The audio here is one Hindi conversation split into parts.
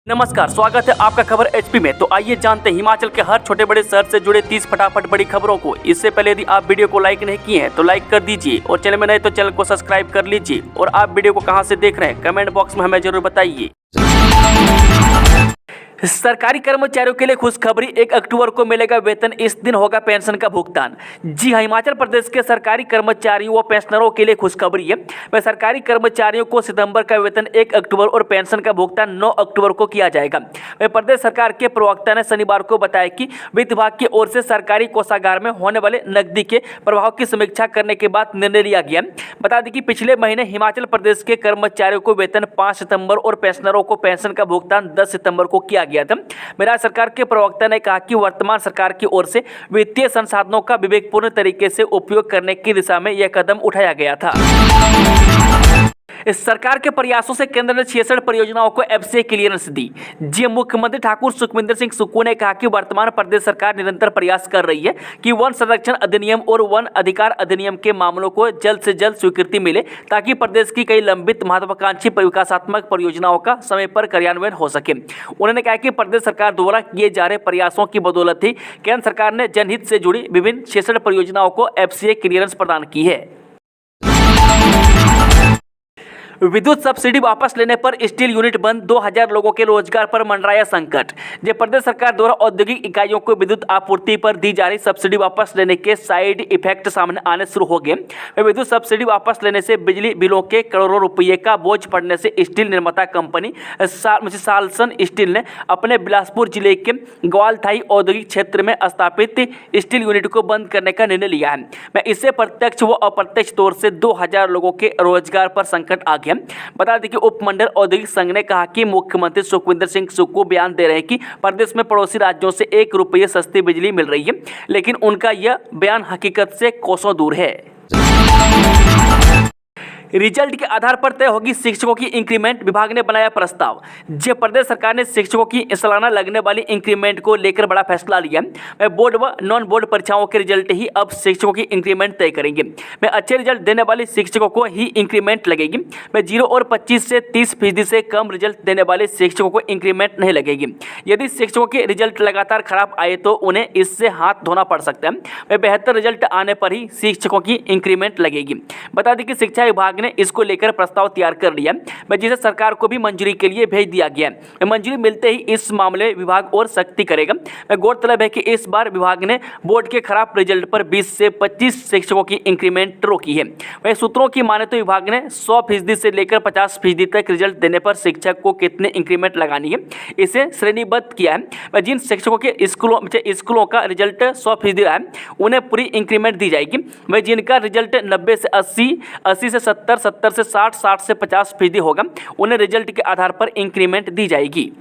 नमस्कार, स्वागत है आपका खबर एचपी में। तो आइए जानते हैं हिमाचल के हर छोटे बड़े शहर से जुड़े 30 फटाफट बड़ी खबरों को। इससे पहले यदि आप वीडियो को लाइक नहीं किए हैं तो लाइक कर दीजिए और चैनल में नए तो चैनल को सब्सक्राइब कर लीजिए। और आप वीडियो को कहां से देख रहे हैं कमेंट बॉक्स में हमें जरूर बताइए। सरकारी कर्मचारियों के लिए खुशखबरी, 1 अक्टूबर को मिलेगा वेतन, इस दिन होगा पेंशन का भुगतान। जी हां, हिमाचल प्रदेश के सरकारी कर्मचारियों व पेंशनरों के लिए खुशखबरी है। वह सरकारी कर्मचारियों को सितंबर का वेतन 1 अक्टूबर और पेंशन का भुगतान 9 अक्टूबर को किया जाएगा। वह प्रदेश सरकार के प्रवक्ता ने शनिवार को बताया कि वित्त विभाग की ओर से सरकारी कोषागार में होने वाले नकदी के प्रभाव की समीक्षा करने के बाद निर्णय लिया गया। बता दें कि पिछले महीने हिमाचल प्रदेश के कर्मचारियों को वेतन 5 सितंबर और पेंशनरों को पेंशन का भुगतान 10 सितंबर को किया गया था। राज्य सरकार के प्रवक्ता ने कहा कि वर्तमान सरकार की ओर से वित्तीय संसाधनों का विवेकपूर्ण तरीके से उपयोग करने की दिशा में यह कदम उठाया गया था। इस सरकार के प्रयासों से केंद्र ने 66 परियोजनाओं को एफसीए क्लियरेंस दी। जी मुख्यमंत्री ठाकुर सुखविंदर सिंह सुक्खू ने कहा कि वर्तमान प्रदेश सरकार निरंतर प्रयास कर रही है कि वन संरक्षण अधिनियम और वन अधिकार अधिनियम के मामलों को जल्द से जल्द स्वीकृति मिले, ताकि प्रदेश की कई लंबित महत्वाकांक्षी विकासात्मक परियोजनाओं का समय पर कार्यान्वयन हो सके। उन्होंने कहा कि प्रदेश सरकार द्वारा किए जा रहे प्रयासों की बदौलत ही केंद्र सरकार ने जनहित से जुड़ी विभिन्न 66 परियोजनाओं को एफसीए क्लियरेंस प्रदान की है। विद्युत सब्सिडी वापस लेने पर स्टील यूनिट बंद, 2000 लोगों के रोजगार पर मंडराया संकट। जब प्रदेश सरकार द्वारा औद्योगिक इकाइयों को विद्युत आपूर्ति पर दी जा रही सब्सिडी वापस लेने के साइड इफेक्ट सामने आने शुरू हो गए। विद्युत सब्सिडी वापस लेने से बिजली बिलों के करोड़ों रुपये का बोझ पड़ने से स्टील निर्माता कंपनी सालसन स्टील ने अपने बिलासपुर जिले के ग्वालथाई औद्योगिक क्षेत्र में स्थापित स्टील यूनिट को बंद करने का निर्णय लिया है। इससे प्रत्यक्ष व अप्रत्यक्ष तौर से 2000 लोगों के रोजगार पर संकट आ गया। बता दें कि उपमंडल औद्योगिक संघ ने कहा कि मुख्यमंत्री सुखविंदर सिंह सुक्खू बयान दे रहे हैं कि प्रदेश में पड़ोसी राज्यों से 1 रुपये सस्ती बिजली मिल रही है, लेकिन उनका यह बयान हकीकत से कोसों दूर है। रिजल्ट के आधार पर तय होगी शिक्षकों की इंक्रीमेंट, विभाग ने बनाया प्रस्ताव। जब प्रदेश सरकार ने शिक्षकों की सालाना लगने वाली इंक्रीमेंट को लेकर बड़ा फैसला लिया। बोर्ड व नॉन बोर्ड परीक्षाओं के रिजल्ट ही अब शिक्षकों की इंक्रीमेंट तय करेंगे। अच्छे रिजल्ट देने वाले शिक्षकों को ही इंक्रीमेंट लगेगी। 0 और 25 से 30% से कम रिजल्ट देने वाले शिक्षकों को इंक्रीमेंट नहीं लगेगी। यदि शिक्षकों के रिजल्ट लगातार खराब आए तो उन्हें इससे हाथ धोना पड़ सकता है। बेहतर रिजल्ट आने पर ही शिक्षकों की इंक्रीमेंट लगेगी। बता दें कि शिक्षा विभाग ने इसको लेकर प्रस्ताव तैयार कर लिया, जिसे सरकार को भी मंजूरी के लिए भेज दिया गया। मंजूरी मिलते ही इस मामले में विभाग और सख्ती करेगा। गौरतलब है कि इस बार विभाग ने बोर्ड के खराब रिजल्ट पर 20 से 25 शिक्षकों की इंक्रीमेंट रोकी है। वही सूत्रों की माने तो विभाग ने 100% से लेकर 50% तक रिजल्ट देने पर शिक्षक को कितने इंक्रीमेंट लगानी है इसे श्रेणीबद्ध किया है। जिन शिक्षकों के स्कूलों का रिजल्ट 100% है उन्हें पूरी इंक्रीमेंट दी जाएगी। वही जिनका रिजल्ट 90 से 80 से 70 से 60 से 50% होगा उन्हें रिजल्ट के आधार पर इंक्रीमेंट दी जाएगी।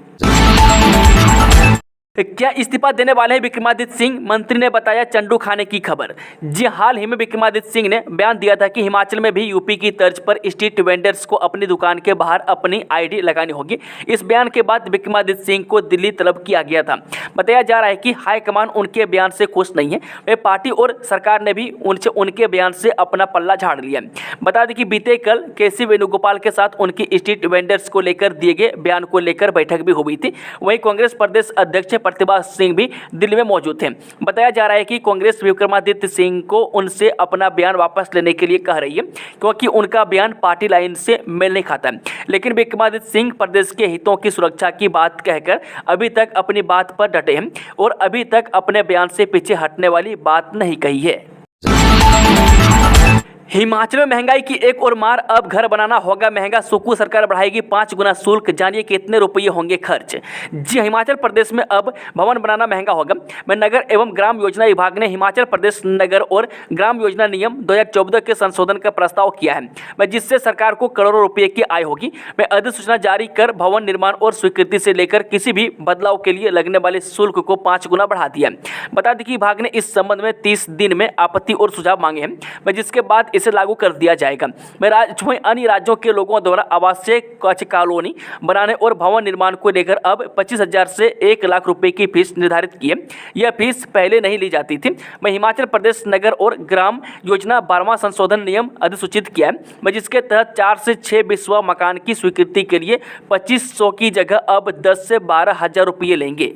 क्या इस्तीफा देने वाले हैं विक्रमादित्य सिंह, मंत्री ने बताया चंडू खाने की खबर। जी हाल ही में विक्रमादित्य सिंह ने बयान दिया था कि हिमाचल में भी यूपी की तर्ज पर स्ट्रीट वेंडर्स को अपनी दुकान के बाहर अपनी आईडी लगानी होगी। इस बयान के बाद विक्रमादित्य सिंह को दिल्ली तलब किया गया था। बताया जा रहा है कि हाईकमान उनके बयान से खुश नहीं है। वे पार्टी और सरकार ने भी उनके बयान से अपना पल्ला झाड़ लिया। बता दें कि बीते कल केसी वेणुगोपाल के साथ उनकी स्ट्रीट वेंडर्स को लेकर दिए गए बयान को लेकर बैठक भी हुई थी। वहीं कांग्रेस प्रदेश अध्यक्ष प्रतिभा सिंह भी दिल्ली में मौजूद थे। बताया जा रहा है कि कांग्रेस विक्रमादित्य सिंह को उनसे अपना बयान वापस लेने के लिए कह रही है, क्योंकि उनका बयान पार्टी लाइन से मेल नहीं खाता। लेकिन विक्रमादित्य सिंह प्रदेश के हितों की सुरक्षा की बात कहकर अभी तक अपनी बात पर डटे हैं और अभी तक अपने बयान से पीछे हटने वाली बात नहीं कही है। हिमाचल में महंगाई की एक और मार, अब घर बनाना होगा महंगा, सुक्खू सरकार बढ़ाएगी 5 गुना शुल्क, जानिए कितने रुपये होंगे खर्च। जी हिमाचल प्रदेश में अब भवन बनाना महंगा होगा। नगर एवं ग्राम योजना विभाग ने हिमाचल प्रदेश नगर और ग्राम योजना नियम 2014 के संशोधन का प्रस्ताव किया है, जिससे सरकार को करोड़ों रुपये की आय होगी। अधिसूचना जारी कर भवन निर्माण और स्वीकृति से लेकर किसी भी बदलाव के लिए लगने वाले शुल्क को 5 गुना बढ़ा दिया। बता दें कि विभाग ने इस संबंध में 30 दिन में आपत्ति और सुझाव मांगे हैं, जिसके बाद इसे लागू कर दिया जाएगा। वहीं अन्य राज्यों के लोगों द्वारा आवासीय कॉलोनी बनाने और भवन निर्माण को लेकर अब 25,000 से 1 लाख रुपए की फीस निर्धारित की है। यह फीस पहले नहीं ली जाती थी। वहीं हिमाचल प्रदेश नगर और ग्राम योजना 12वां संशोधन नियम अधिसूचित किया है, जिसके तहत 4 से 6 बिस्वा मकान की स्वीकृति के लिए 2500 की जगह अब 10 से 12,000 रुपये लेंगे।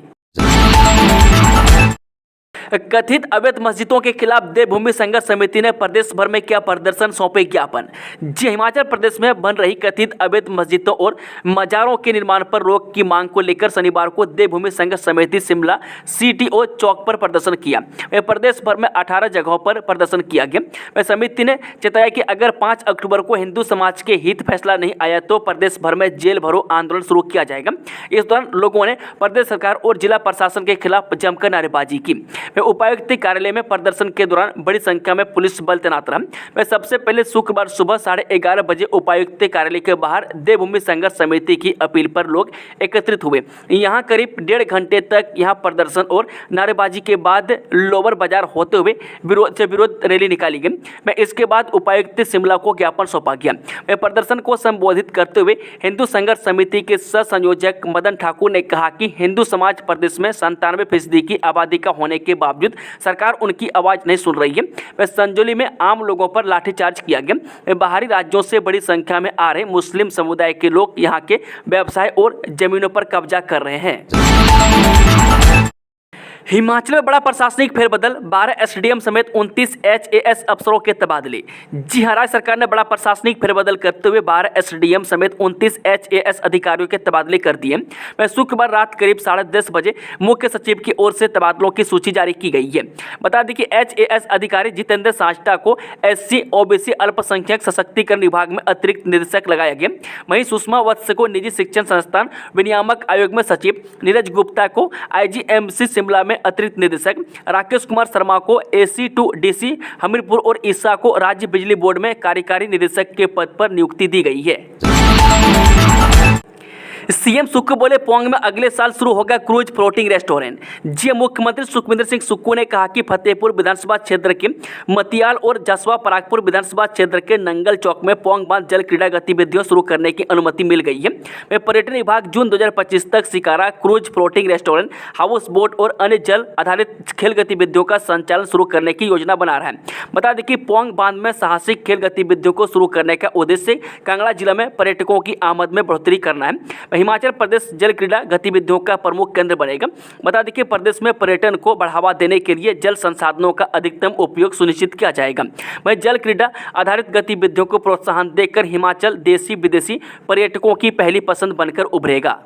कथित अवैध मस्जिदों के खिलाफ देवभूमि संघर्ष समिति ने प्रदेश भर में किया प्रदर्शन, सौंपे ज्ञापन। जी, हिमाचल प्रदेश में बन रही कथित अवैध मस्जिदों और मजारों के निर्माण पर रोक की मांग को लेकर शनिवार को देवभूमि संघर्ष समिति शिमला CTO चौक पर प्रदर्शन किया। प्रदेश भर में 18 जगहों पर प्रदर्शन किया गया। समिति ने चेताया कि अगर 5 अक्टूबर को हिंदू समाज के हित फैसला नहीं आया तो प्रदेश भर में जेल भरो आंदोलन शुरू किया जाएगा। इस दौरान लोगों ने प्रदेश सरकार और जिला प्रशासन के खिलाफ जमकर नारेबाजी की। उपायुक्त कार्यालय में प्रदर्शन के दौरान बड़ी संख्या में पुलिस बल तैनात रहा। वह सबसे पहले शुक्रवार सुबह 11:30 बजे उपायुक्त कार्यालय के बाहर देवभूमि संघर्ष समिति की अपील पर लोग एकत्रित हुए। यहां करीब 1.5 घंटे तक यहां प्रदर्शन और नारेबाजी के बाद लोअर बाजार होते हुए विरोध रैली निकाली गई। इसके बाद उपायुक्त शिमला को ज्ञापन सौंपा गया। वह प्रदर्शन को संबोधित करते हुए हिंदू संघर्ष समिति के सह संयोजक मदन ठाकुर ने कहा कि हिंदू समाज प्रदेश में 97% की आबादी का होने के बावजूद सरकार उनकी आवाज नहीं सुन रही है। वह संजौली में आम लोगों पर लाठीचार्ज किया गया। बाहरी राज्यों से बड़ी संख्या में आ रहे मुस्लिम समुदाय के लोग यहां के व्यवसाय और जमीनों पर कब्जा कर रहे हैं। हिमाचल में बड़ा प्रशासनिक फेरबदल, 12 SDM समेत 29 HAS अफसरों के तबादले। जी हां, राज्य सरकार ने बड़ा प्रशासनिक फेरबदल करते हुए 12 SDM समेत 29 HAS अधिकारियों के तबादले कर दिए। वह शुक्रवार रात करीब 10:30 बजे मुख्य सचिव की ओर से तबादलों की सूची जारी की गई है। बता दें कि HAS अधिकारी जितेंद्र सांचटा को SC OBC अल्पसंख्यक सशक्तिकरण विभाग में अतिरिक्त निदेशक लगाया गया। वहीं सुषमा वत्स को निजी शिक्षण संस्थान विनियामक आयोग में सचिव, नीरज गुप्ता को IGMC शिमला में अतिरिक्त निदेशक, राकेश कुमार शर्मा को AC to DC हमीरपुर और ईसा को राज्य बिजली बोर्ड में कार्यकारी निदेशक के पद पर नियुक्ति दी गई है। सीएम सुक्खू बोले पोंग में अगले साल शुरू होगा क्रूज फ्लोटिंग रेस्टोरेंट। जी, मुख्यमंत्री सुखविंदर सिंह सुक्खू ने कहा कि फतेहपुर विधानसभा क्षेत्र के मतियाल और जसवा परागपुर विधानसभा क्षेत्र के नंगल चौक में पोंग बांध जल क्रीड़ा गतिविधियों शुरू करने की अनुमति मिल गई है। वह पर्यटन विभाग जून 2025 तक shikara, cruise floating restaurant, house boat और अन्य जल आधारित खेल गतिविधियों का संचालन शुरू करने की योजना बना रहा है। बता दें कि पोंग बांध में साहसिक खेल गतिविधियों को शुरू करने का उद्देश्य कांगड़ा जिला में पर्यटकों की आमद में बढ़ोतरी करना है। हिमाचल प्रदेश जल क्रीड़ा गतिविधियों का प्रमुख केंद्र बनेगा। बता दें कि प्रदेश में पर्यटन को बढ़ावा देने के लिए जल संसाधनों का अधिकतम उपयोग सुनिश्चित किया जाएगा। वहीं जल क्रीड़ा आधारित गतिविधियों को प्रोत्साहन देकर हिमाचल देशी विदेशी पर्यटकों की पहली पसंद बनकर उभरेगा।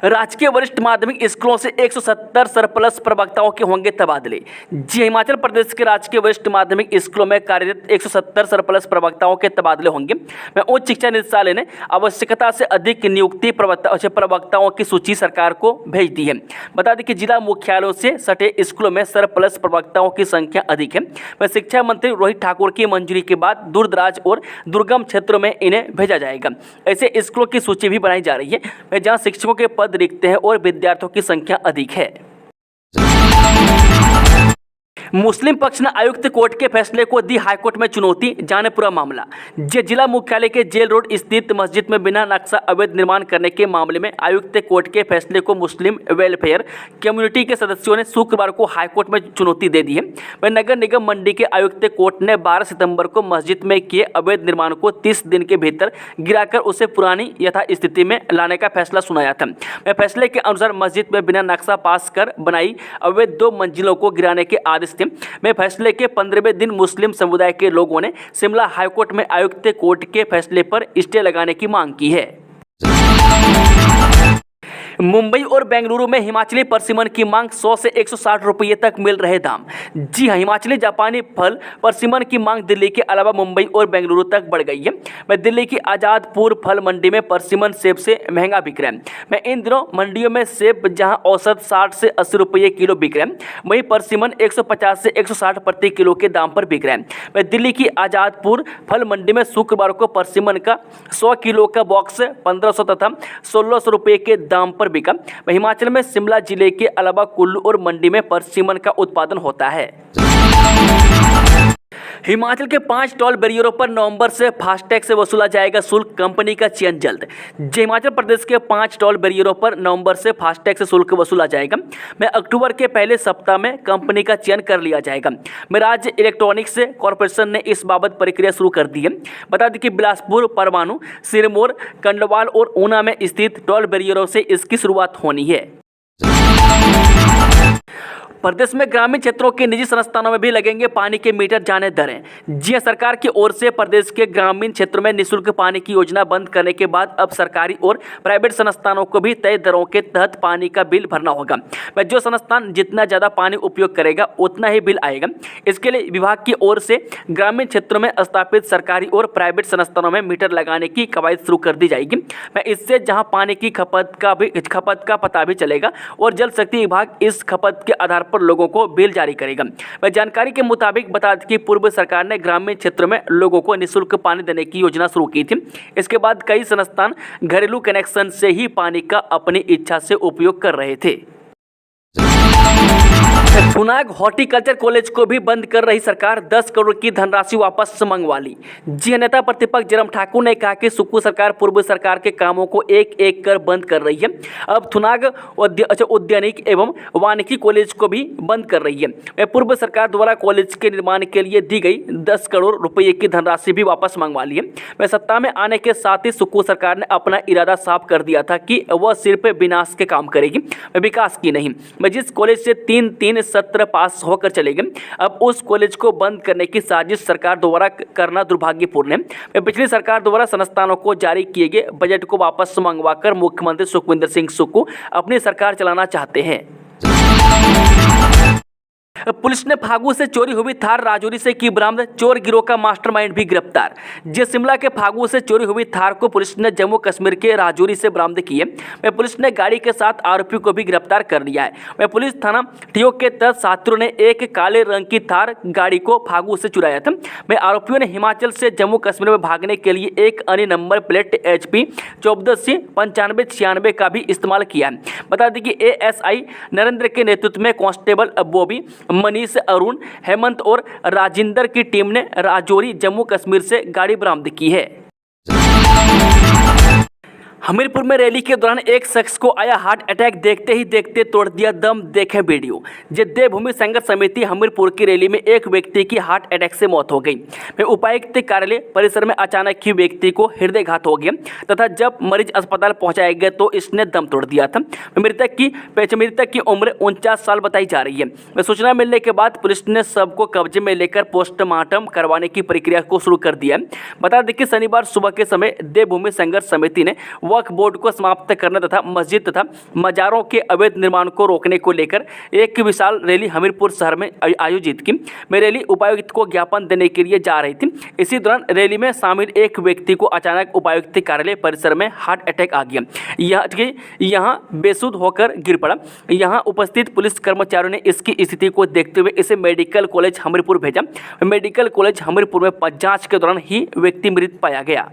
राजकीय वरिष्ठ माध्यमिक स्कूलों से 170 सरप्लस प्रवक्ताओं के होंगे तबादले। जी, हिमाचल प्रदेश के राजकीय वरिष्ठ माध्यमिक स्कूलों में कार्यरत 170 सरप्लस प्रवक्ताओं के तबादले होंगे। उच्च शिक्षा निदेशालय ने आवश्यकता से अधिक नियुक्ति प्रवक्ताओं की सूची सरकार को भेज दी है। बता दें कि जिला मुख्यालयों से सटे स्कूलों में सरप्लस प्रवक्ताओं की संख्या अधिक है। शिक्षा मंत्री रोहित ठाकुर की मंजूरी के बाद दूर दराज और दुर्गम क्षेत्रों में इन्हें भेजा जाएगा। ऐसे स्कूलों की सूची भी बनाई जा रही है जहाँ शिक्षकों के पद रिक्त हैं और विद्यार्थियों की संख्या अधिक है। मुस्लिम पक्ष ने आयुक्त कोर्ट के फैसले को दी हाईकोर्ट में चुनौती, जाने पूरा मामला। जिला मुख्यालय के जेल रोड स्थित मस्जिद में बिना नक्शा अवैध निर्माण करने के मामले में आयुक्त कोर्ट के फैसले को मुस्लिम वेलफेयर कम्युनिटी के सदस्यों ने शुक्रवार को हाईकोर्ट में चुनौती दे दी है। वह नगर निगम मंडी के आयुक्त कोर्ट ने 12 सितंबर को मस्जिद में किए अवैध निर्माण को 30 दिन के भीतर गिराकर उसे पुरानी यथास्थिति में लाने का फैसला सुनाया था। वह फैसले के अनुसार मस्जिद में बिना नक्शा पास कर बनाई अवैध 2 मंजिलों को गिराने के आदेश थे। में फैसले के 15वें दिन मुस्लिम समुदाय के लोगों ने शिमला हाईकोर्ट में आयुक्त कोर्ट के फैसले पर स्टे लगाने की मांग की है। मुंबई और बेंगलुरु में हिमाचली परसिमन की मांग 100 से 160 रुपये तक मिल रहे दाम। जी हां, हिमाचली जापानी फल परसिमन की मांग दिल्ली के अलावा मुंबई और बेंगलुरु तक बढ़ गई है। मैं दिल्ली की आज़ादपुर फल मंडी में परसिमन सेब से महंगा बिक रहा है। मैं इन दिनों मंडियों में सेब जहां औसत 60 से 80 रुपये किलो बिक रहे हैं, वहीं परसिमन 150 से 160 प्रति किलो के दाम पर बिक रहे हैं। मैं दिल्ली की आज़ादपुर फल मंडी में शुक्रवार को परसिमन का 100 किलो का बॉक्स 1500 तथा 1600 रुपये के दाम पर बिका। हिमाचल में शिमला जिले के अलावा कुल्लू और मंडी में परसिमन का उत्पादन होता है। हिमाचल के 5 टोल बैरियरों पर नवंबर से फास्टैग से वसूला जाएगा शुल्क, कंपनी का चयन जल्द। हिमाचल प्रदेश के 5 टोल बैरियरों पर नवंबर से फास्टैग से शुल्क वसूला जाएगा। में अक्टूबर के पहले सप्ताह में कंपनी का चयन कर लिया जाएगा। में राज्य इलेक्ट्रॉनिक्स कॉरपोरेशन ने इस बाबत प्रक्रिया शुरू कर दी है। बता दें कि बिलासपुर, परवाणु, सिरमौर, कंडवाल और ऊना में स्थित टोल बैरियरों से इसकी शुरुआत होनी है। प्रदेश में ग्रामीण क्षेत्रों के निजी संस्थानों में भी लगेंगे पानी के मीटर, जाने दरें। जी सरकार की ओर से प्रदेश के ग्रामीण क्षेत्रों में निःशुल्क पानी की योजना बंद करने के बाद अब सरकारी और प्राइवेट संस्थानों को भी तय दरों के तहत पानी का बिल भरना होगा। जो संस्थान जितना ज़्यादा पानी उपयोग करेगा उतना ही बिल आएगा। इसके लिए विभाग की ओर से ग्रामीण क्षेत्रों में स्थापित सरकारी और प्राइवेट संस्थानों में मीटर लगाने की कवायद शुरू कर दी जाएगी। इससे जहाँ पानी की खपत का पता भी चलेगा और जल शक्ति विभाग इस खपत के आधार पर लोगों को बिल जारी करेगा। वह जानकारी के मुताबिक बता दें कि पूर्व सरकार ने ग्रामीण क्षेत्रों में लोगों को निःशुल्क पानी देने की योजना शुरू की थी। इसके बाद कई संस्थान घरेलू कनेक्शन से ही पानी का अपनी इच्छा से उपयोग कर रहे थे। थुनाग हॉर्टिकल्चर कॉलेज को भी बंद कर रही सरकार, 10 करोड़ की धनराशि वापस मंगवा ली। जी नेता प्रतिपक्ष जयराम ठाकुर ने कहा कि सुक्खू सरकार पूर्व सरकार के कामों को एक एक कर बंद कर रही है। अब थुनाग उद्यानिक एवं वानिकी कॉलेज को भी बंद कर रही है। पूर्व सरकार द्वारा कॉलेज के निर्माण के लिए दी गई 10 करोड़ रुपये की धनराशि भी वापस मंगवा ली है। सत्ता में आने के साथ ही सुक्खू सरकार ने अपना इरादा साफ कर दिया था कि वह सिर्फ विनाश के काम करेगी, विकास की नहीं। जिस कॉलेज से 3 सत्र पास होकर चले गए, अब उस कॉलेज को बंद करने की साजिश सरकार द्वारा करना दुर्भाग्यपूर्ण है। पिछली सरकार द्वारा संस्थानों को जारी किए गए बजट को वापस मंगवाकर मुख्यमंत्री सुखविंदर सिंह सुक्खू अपनी सरकार चलाना चाहते हैं। पुलिस ने फागू से चोरी हुई थार राजौरी से की बरामद, चोर गिरोह का मास्टरमाइंड भी गिरफ्तार। शिमला के फागू से चोरी हुई थार को पुलिस ने जम्मू कश्मीर के राजौरी से बरामद की है। पुलिस ने गाड़ी के साथ आरोपी को भी गिरफ्तार कर लिया है। पुलिस थाना ठियोग के तहत छात्रों ने एक काले रंग की थार गाड़ी को फागू से चुराया था। आरोपियों ने हिमाचल से जम्मू कश्मीर में भागने के लिए एक अन्य नंबर प्लेट HP 149596 का भी इस्तेमाल किया है। बता दें कि ASI नरेंद्र के नेतृत्व में कांस्टेबल बॉबी, मनीष, अरुण, हेमंत और राजिंदर की टीम ने राजौरी, जम्मू कश्मीर से गाड़ी बरामद की है। हमीरपुर में रैली के दौरान एक शख्स को आया हार्ट अटैक, देखते ही देखते तोड़ दिया दम, देखें वीडियो। देवभूमि संघर्ष समिति हमीरपुर की रैली में एक व्यक्ति की हार्ट अटैक से मौत हो गई। उपायुक्त कार्यालय परिसर में अचानक ही व्यक्ति को हृदयघात हो गया तथा जब मरीज अस्पताल पहुंचाया गया तो इसने दम तोड़ दिया था। मृतक की उम्र 49 साल बताई जा रही है। सूचना मिलने के बाद पुलिस ने शव को कब्जे में लेकर पोस्टमार्टम करवाने की प्रक्रिया को शुरू कर दिया। बता दें कि शनिवार सुबह के समय देवभूमि संघर्ष समिति ने वक्फ बोर्ड को समाप्त करने तथा मस्जिद तथा मजारों के अवैध निर्माण को रोकने को लेकर एक विशाल रैली हमीरपुर शहर में आयोजित की। रैली उपायुक्त को ज्ञापन देने के लिए जा रही थी। इसी दौरान रैली में शामिल एक व्यक्ति को अचानक उपायुक्त कार्यालय परिसर में हार्ट अटैक आ गया। यहाँ बेसुध होकर गिर पड़ा। यहाँ उपस्थित पुलिस कर्मचारियों ने इसकी स्थिति को देखते हुए इसे मेडिकल कॉलेज हमीरपुर भेजा। मेडिकल कॉलेज हमीरपुर में जांच के दौरान ही व्यक्ति मृत पाया गया।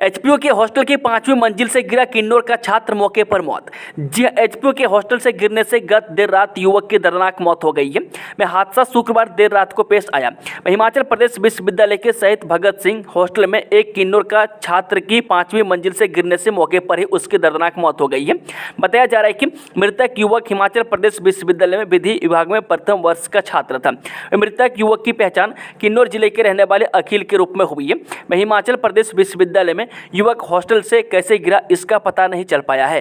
HPO के हॉस्टल की 5वीं मंजिल से गिरा किन्नौर का छात्र, मौके पर मौत। जी HPO के हॉस्टल से गिरने से गत देर रात युवक की दर्दनाक मौत हो गई है। हादसा शुक्रवार देर रात को पेश आया। हिमाचल प्रदेश विश्वविद्यालय के शहीद भगत सिंह हॉस्टल में एक किन्नौर का छात्र की 5वीं मंजिल से गिरने से मौके पर ही उसकी दर्दनाक मौत हो गई है। बताया जा रहा है कि मृतक युवक हिमाचल प्रदेश विश्वविद्यालय में विधि विभाग में प्रथम वर्ष का छात्र था। मृतक युवक की पहचान किन्नौर जिले के रहने वाले अखिल के रूप में हुई है। हिमाचल प्रदेश विश्वविद्यालय में युवक हॉस्टल से कैसे गिरा इसका पता नहीं चल पाया है।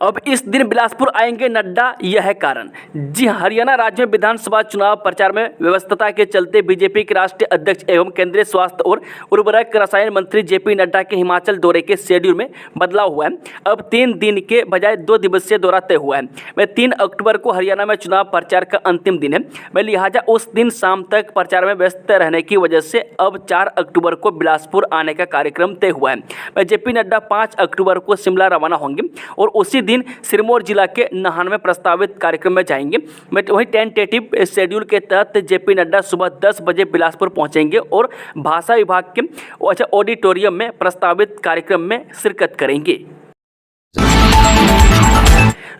अब इस दिन बिलासपुर आएंगे नड्डा, यह है कारण। जी हरियाणा राज्य में विधानसभा चुनाव प्रचार में व्यस्तता के चलते बीजेपी के राष्ट्रीय अध्यक्ष एवं केंद्रीय स्वास्थ्य और उर्वरक रसायन मंत्री JP नड्डा के हिमाचल दौरे के शेड्यूल में बदलाव हुआ है। अब 3 दिन के बजाय 2 दिवसीय दौरा तय हुआ है। 3 अक्टूबर को हरियाणा में चुनाव प्रचार का अंतिम दिन है। लिहाजा उस दिन शाम तक प्रचार में व्यस्त रहने की वजह से अब 4 अक्टूबर को बिलासपुर आने का कार्यक्रम तय हुआ है। JP नड्डा 5 अक्टूबर को शिमला रवाना होंगे और उसी दिन सिरमौर जिला के नाहन में प्रस्तावित कार्यक्रम में जाएंगे। वहीं टेंटेटिव शेड्यूल के तहत JP नड्डा सुबह 10 बजे बिलासपुर पहुंचेंगे और भाषा विभाग के ऑडिटोरियम में प्रस्तावित कार्यक्रम में शिरकत करेंगे।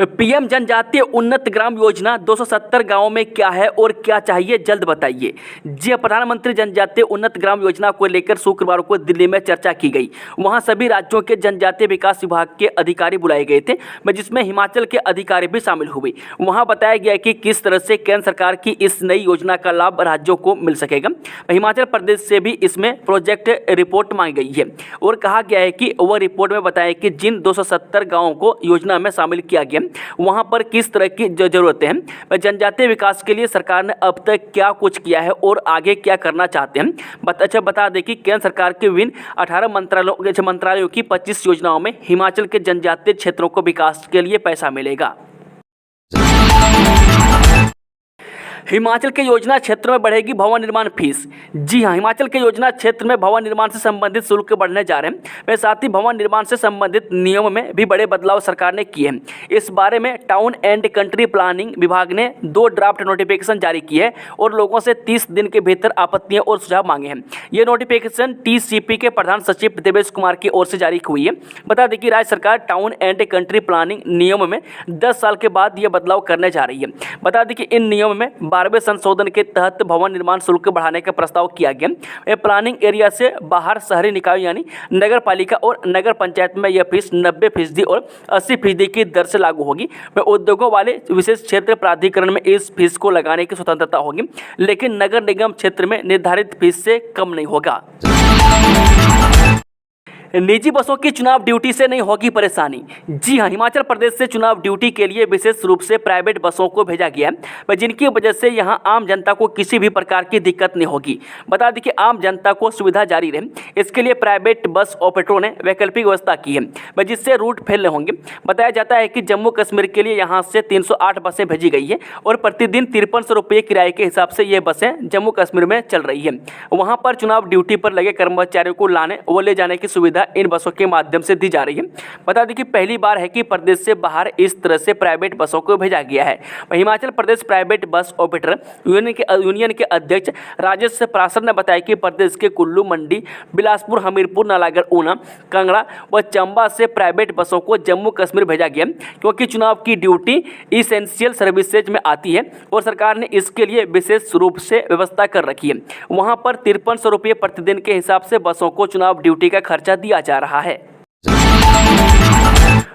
पीएम जनजातीय उन्नत ग्राम योजना 270 गांवों में क्या है और क्या चाहिए, जल्द बताइए। जी, प्रधानमंत्री जनजातीय उन्नत ग्राम योजना को लेकर शुक्रवार को दिल्ली में चर्चा की गई। वहां सभी राज्यों के जनजातीय विकास विभाग के अधिकारी बुलाए गए थे, जिसमें हिमाचल के अधिकारी भी शामिल हुए। वहां बताया गया कि किस तरह से केंद्र सरकार की इस नई योजना का लाभ राज्यों को मिल सकेगा। हिमाचल प्रदेश से भी इसमें प्रोजेक्ट रिपोर्ट मांगी गई है और कहा गया है कि वह रिपोर्ट में बताया कि जिन 270 गाँवों को योजना में शामिल किया गया वहां पर किस तरह की जरूरतें हैं, जनजातीय विकास के लिए सरकार ने अब तक क्या कुछ किया है और आगे क्या करना चाहते हैं। बता दें कि केंद्र सरकार के विभिन्न 18 मंत्रालयों की 25 योजनाओं में हिमाचल के जनजातीय क्षेत्रों को विकास के लिए पैसा मिलेगा। हिमाचल के योजना क्षेत्र में बढ़ेगी भवन निर्माण फीस। जी हां, हिमाचल के योजना क्षेत्र में भवन निर्माण से संबंधित शुल्क बढ़ने जा रहे हैं। वे साथ ही भवन निर्माण से संबंधित नियम में भी बड़े बदलाव सरकार ने किए हैं। इस बारे में टाउन एंड कंट्री प्लानिंग विभाग ने 2 ड्राफ्ट नोटिफिकेशन जारी किए हैं और लोगों से 30 दिन के भीतर आपत्तियां और सुझाव मांगे हैं। ये नोटिफिकेशन टीसीपी के प्रधान सचिव देवेश कुमार की ओर से जारी हुई है। बता दें कि राज्य सरकार टाउन एंड कंट्री प्लानिंग नियम में 10 साल के बाद यह बदलाव करने जा रही है। बता दें कि इन नियम में 12वें संशोधन के तहत भवन निर्माण शुल्क बढ़ाने का प्रस्ताव किया गया। प्लानिंग एरिया से बाहर शहरी निकाय यानी नगर पालिका और नगर पंचायत में यह फीस 90% और 80% की दर से लागू होगी। उद्योगों वाले विशेष क्षेत्र प्राधिकरण में इस फीस को लगाने की स्वतंत्रता होगी, लेकिन नगर निगम क्षेत्र में निर्धारित फीस से कम नहीं होगा। निजी बसों की चुनाव ड्यूटी से नहीं होगी परेशानी। जी हां, हिमाचल प्रदेश से चुनाव ड्यूटी के लिए विशेष रूप से प्राइवेट बसों को भेजा गया है, जिनकी वजह से यहां आम जनता को किसी भी प्रकार की दिक्कत नहीं होगी। बता दें कि आम जनता को सुविधा जारी रहे, इसके लिए प्राइवेट बस ऑपरेटरों ने वैकल्पिक व्यवस्था की है, जिससे रूट फैलने होंगे। बताया जाता है कि जम्मू कश्मीर के लिए यहाँ से 308 बसें भेजी गई है और प्रतिदिन 5300 रुपये किराए के हिसाब से ये बसें जम्मू कश्मीर में चल रही है। वहाँ पर चुनाव ड्यूटी पर लगे कर्मचारियों को लाने व ले जाने की सुविधा इन बसों के माध्यम से दी जा रही है। बता दें कि पहली बार है कि प्रदेश से बाहर इस तरह से प्राइवेट बसों को भेजा गया है। Himachal Pradesh private bus operator union के अध्यक्ष राजेश प्रासर ने बताया कि प्रदेश के कुल्लू, मंडी, बिलासपुर, हमीरपुर, नालागढ़, ऊना, कांगड़ा व चंबा से प्राइवेट बसों को जम्मू कश्मीर भेजा गया, क्योंकि चुनाव की ड्यूटी इसेंशियल सर्विसेज में आती है और सरकार ने इसके लिए विशेष रूप से व्यवस्था कर रखी है। वहां पर 5300 रुपये प्रतिदिन के हिसाब से बसों को चुनाव ड्यूटी का खर्चा दिया जा रहा है।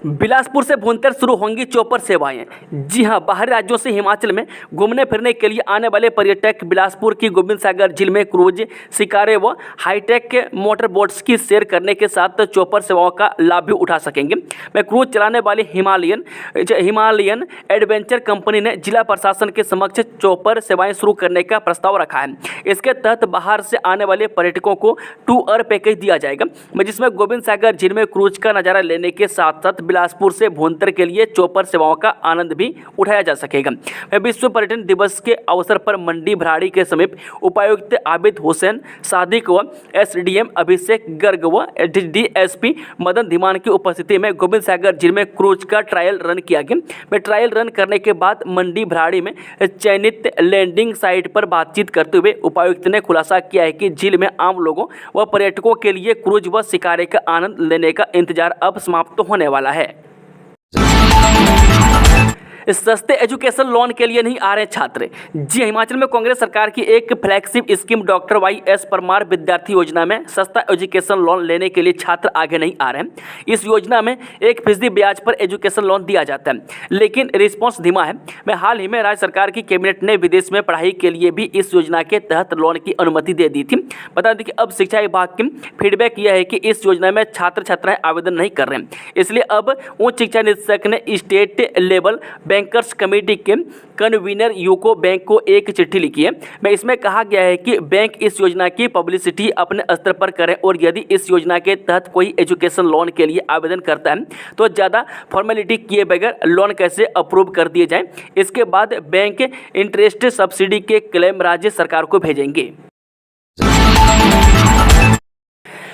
बिलासपुर से भुंतर शुरू होंगी चौपर सेवाएं। जी हां, बाहरी राज्यों से हिमाचल में घूमने फिरने के लिए आने वाले पर्यटक बिलासपुर की गोविंद सागर झील में क्रूज, शिकारे व हाईटेक मोटर बोट्स की सैर करने के साथ चौपर सेवाओं का लाभ भी उठा सकेंगे। क्रूज चलाने वाली हिमालयन एडवेंचर कंपनी ने जिला प्रशासन के समक्ष चौपर सेवाएं शुरू करने का प्रस्ताव रखा है। इसके तहत बाहर से आने वाले पर्यटकों को टूर पैकेज दिया जाएगा, जिसमें गोविंद सागर झील में क्रूज का नजारा लेने के साथ साथ बिलासपुर से भुंतर के लिए चौपर सेवाओं का आनंद भी उठाया जा सकेगा। विश्व पर्यटन दिवस के अवसर पर मंडी भराड़ी के समीप उपायुक्त आबिद हुसैन सादिक व एसडीएम अभिषेक गर्ग व डीएसपी मदन धीमान की उपस्थिति में गोविंद सागर झील में क्रूज का ट्रायल रन किया गया। ट्रायल रन करने के बाद मंडी भराड़ी में चयनित लैंडिंग साइट पर बातचीत करते हुए उपायुक्त ने खुलासा किया है कि झील में आम लोगों व पर्यटकों के लिए क्रूज व शिकारे का आनंद लेने का इंतजार अब समाप्त होने वाला है। सस्ते एजुकेशन लोन के लिए नहीं आ रहे छात्र। जी, हिमाचल में कांग्रेस सरकार की एक flagship scheme doctor YS Parmar विद्यार्थी योजना में सस्ता एजुकेशन लोन लेने के लिए छात्र आगे नहीं आ रहे हैं। इस योजना में 1% ब्याज पर एजुकेशन लोन दिया जाता है, लेकिन रिस्पॉन्स धीमा है। हाल ही में राज्य सरकार की कैबिनेट ने विदेश में पढ़ाई के लिए भी इस योजना के तहत लोन की अनुमति दे दी थी। बता दें कि अब शिक्षा विभाग की फीडबैक यह है कि इस योजना में छात्र छात्राएं आवेदन नहीं कर रहे हैं, इसलिए अब उच्च शिक्षा निदेशक ने स्टेट लेवल बैंकर्स कमेटी के कन्वीनर यूको बैंक को एक चिट्ठी लिखी है। इसमें कहा गया है कि बैंक इस योजना की पब्लिसिटी अपने स्तर पर करें और यदि इस योजना के तहत कोई एजुकेशन लोन के लिए आवेदन करता है तो ज़्यादा फॉर्मेलिटी किए बगैर लोन कैसे अप्रूव कर दिए जाएं। इसके बाद बैंक इंटरेस्ट सब्सिडी के क्लेम राज्य सरकार को भेजेंगे।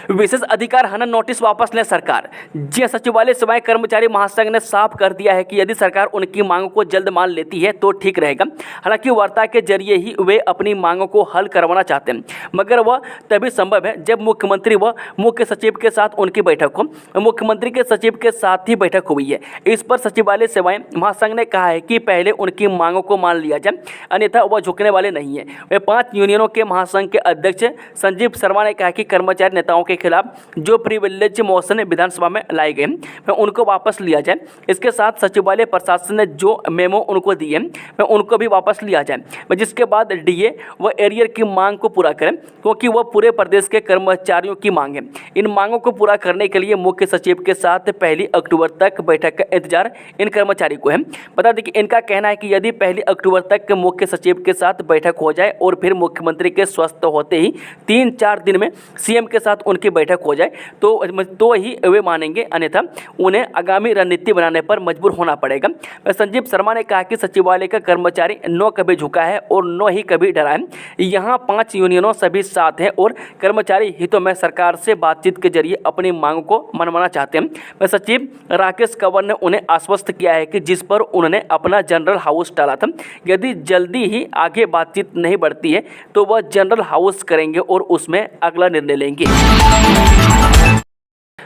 विशेष अधिकार हनन नोटिस वापस लें सरकार। जी सचिवालय सेवाएं कर्मचारी महासंघ ने साफ कर दिया है कि यदि सरकार उनकी मांगों को जल्द मान लेती है तो ठीक रहेगा। हालांकि वार्ता के जरिए ही वे अपनी मांगों को हल करवाना चाहते हैं, मगर वह तभी संभव है जब मुख्यमंत्री व मुख्य सचिव के साथ उनकी बैठक हो। मुख्यमंत्री के सचिव के साथ ही बैठक हुई है। इस पर सचिवालय सेवाएं महासंघ ने कहा है कि पहले उनकी मांगों को मान लिया जाए, अन्यथा वह झुकने वाले नहीं है। वे 5 यूनियनों के महासंघ के अध्यक्ष संजीव शर्मा ने कहा कि कर्मचारी नेताओं के खिलाफ जो प्रिविलेज मोशन विधानसभा में लाए गए वह उनको वापस लिया जाए। इसके साथ सचिवालय प्रशासन ने जो मेमो उनको दिए वह उनको भी वापस लिया जाए, जिसके बाद डीए व एरियर की मांग को पूरा करें, क्योंकि वह पूरे प्रदेश के कर्मचारियों की मांग है। इन मांगों को पूरा करने के लिए मुख्य सचिव के साथ 1 अक्टूबर तक बैठक का इंतजार इन कर्मचारी को है। बता दें कि इनका कहना है कि यदि 1 अक्टूबर तक मुख्य सचिव के साथ बैठक हो जाए और फिर मुख्यमंत्री के स्वस्थ होते ही 3-4 दिन में सीएम के साथ उनकी बैठक हो जाए तो ही वे मानेंगे, अन्यथा उन्हें आगामी रणनीति बनाने पर मजबूर होना पड़ेगा। संजीव शर्मा ने कहा कि सचिवालय का कर्मचारी न कभी झुका है और न ही कभी डरा है। यहाँ 5 यूनियनों सभी साथ हैं और कर्मचारी हितों में सरकार से बातचीत के जरिए अपनी मांगों को मनवाना चाहते हैं। सचिव राकेश कंवर ने उन्हें आश्वस्त किया है कि जिस पर उन्होंने अपना जनरल हाउस टाला था, यदि जल्दी ही आगे बातचीत नहीं बढ़ती है तो वह जनरल हाउस करेंगे और उसमें अगला निर्णय लेंगे।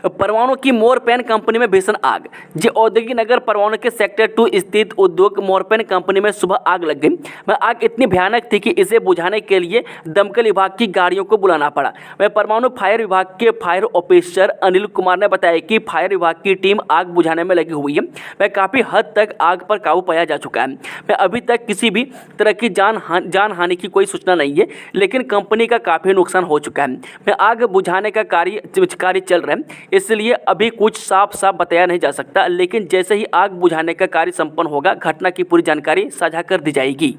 परवाणु की मोरपेन कंपनी में भीषण आग। जी औद्योगिक नगर परवाणु के सेक्टर 2 स्थित उद्योग मोरपेन कंपनी में सुबह आग लग गई। वह आग इतनी भयानक थी कि इसे बुझाने के लिए दमकल विभाग की गाड़ियों को बुलाना पड़ा। वह परवाणु फायर विभाग के फायर ऑफिसर अनिल कुमार ने बताया कि फायर विभाग की टीम आग बुझाने में लगी हुई है। वह काफ़ी हद तक आग पर काबू पाया जा चुका है। वह अभी तक किसी भी तरह की जान हानि की कोई सूचना नहीं है, लेकिन कंपनी का काफ़ी नुकसान हो चुका है। वह आग बुझाने का कार्य चल रहा है, इसलिए अभी कुछ साफ बताया नहीं जा सकता, लेकिन जैसे ही आग बुझाने का कार्य संपन्न होगा घटना की पूरी जानकारी साझा कर दी जाएगी।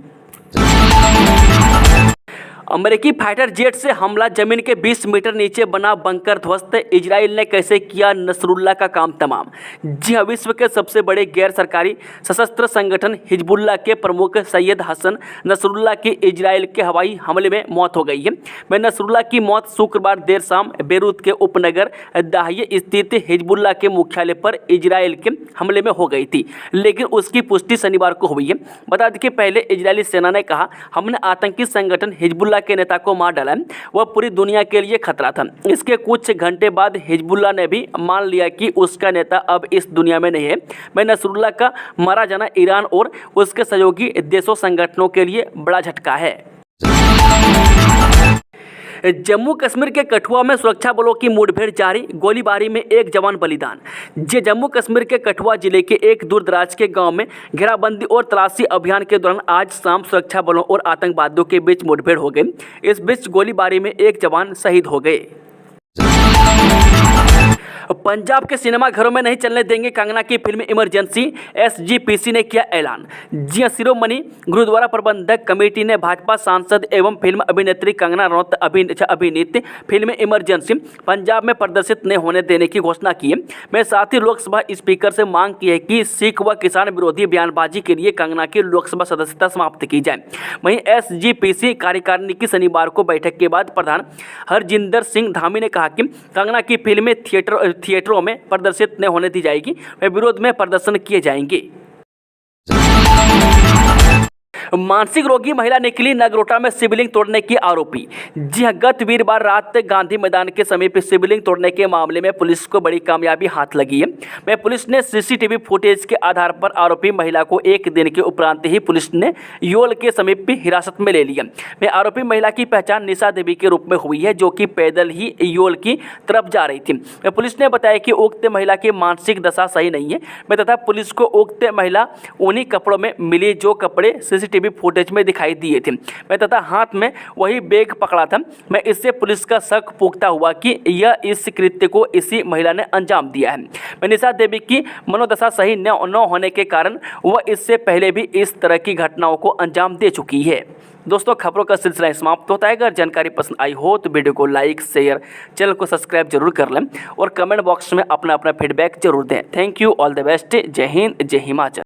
अमेरिकी फाइटर जेट से हमला, जमीन के 20 मीटर नीचे बना बंकर ध्वस्त, इजराइल ने कैसे किया नसरुल्लाह का काम तमाम। जी हाँ, विश्व के सबसे बड़े गैर सरकारी सशस्त्र संगठन हिजबुल्लाह के प्रमुख सैयद हसन नसरुल्लाह की इजराइल के हवाई हमले में मौत हो गई है। वह नसरुल्लाह की मौत शुक्रवार देर शाम बेरूत के उपनगर दाहिये स्थित हिजबुल्लाह के मुख्यालय पर इजराइल के हमले में हो गई थी, लेकिन उसकी पुष्टि शनिवार को हुई है। बता दें कि पहले इजरायली सेना ने कहा हमने आतंकी संगठन हिजबुल्लाह के नेता को मार डाला, वह पूरी दुनिया के लिए खतरा था। इसके कुछ घंटे बाद हिजबुल्लाह ने भी मान लिया कि उसका नेता अब इस दुनिया में नहीं है। मैं नसरुल्लाह का मारा जाना ईरान और उसके सहयोगी देशों संगठनों के लिए बड़ा झटका है। जम्मू कश्मीर के कठुआ में सुरक्षा बलों की मुठभेड़ जारी, गोलीबारी में 1 जवान बलिदान। जम्मू कश्मीर के कठुआ जिले के एक दूरदराज के गांव में घेराबंदी और तलाशी अभियान के दौरान आज शाम सुरक्षा बलों और आतंकवादियों के बीच मुठभेड़ हो गई। इस बीच गोलीबारी में 1 जवान शहीद हो गए। पंजाब के सिनेमाघरों में नहीं चलने देंगे कंगना की फिल्म इमरजेंसी, एसजीपीसी ने किया ऐलान। जी हाँ, शिरोमणि गुरुद्वारा प्रबंधक कमेटी ने भाजपा सांसद एवं फिल्म अभिनेत्री कंगना रनौत अभिनीत फिल्म इमरजेंसी पंजाब में प्रदर्शित नहीं होने देने की घोषणा की है। मैं साथ ही लोकसभा स्पीकर से मांग की है कि सिख व किसान विरोधी बयानबाजी के लिए कंगना की लोकसभा सदस्यता समाप्त की जाए। वहीं एसजीपीसी कार्यकारिणी की शनिवार को बैठक के बाद प्रधान हरजिंदर सिंह धामी ने कहा कि कंगना की फिल्में थिएटरों में प्रदर्शित नहीं होने दी जाएगी, वे विरोध में प्रदर्शन किए जाएंगे। मानसिक रोगी महिला निकली नगरोटा में शिवलिंग तोड़ने की आरोपी। जी हां, गत वीरवार रात गांधी मैदान के समीप शिवलिंग तोड़ने के मामले में पुलिस को बड़ी कामयाबी हाथ लगी है। पुलिस ने सीसीटीवी फुटेज के आधार पर आरोपी महिला को 1 दिन के उपरांत ही पुलिस ने योल के समीप हिरासत में ले लिया। आरोपी महिला की पहचान निशा देवी के रूप में हुई है, जो कि पैदल ही योल की तरफ जा रही थी। पुलिस ने बताया कि उक्त महिला की मानसिक दशा सही नहीं है तथा पुलिस को उक्त महिला उन्हीं कपड़ों में मिली जो कपड़े सीसीटीवी फुटेज में दिखाई दिए थे तथा हाथ में वही बैग पकड़ा था। इससे पुलिस का शक पुख्ता हुआ कि यह इस कृत्य को इसी महिला ने अंजाम दिया है। निशा देवी की मनोदशा सही न होने के कारण वह इससे पहले भी इस तरह की घटनाओं को अंजाम दे चुकी है। दोस्तों, खबरों का सिलसिला समाप्त होता है। अगर जानकारी पसंद आई हो तो वीडियो को लाइक, शेयर, चैनल को सब्सक्राइब जरूर कर लें और कमेंट बॉक्स में अपना फीडबैक जरूर दें। Thank you, all the best. जय हिंद, जय हिमाचल।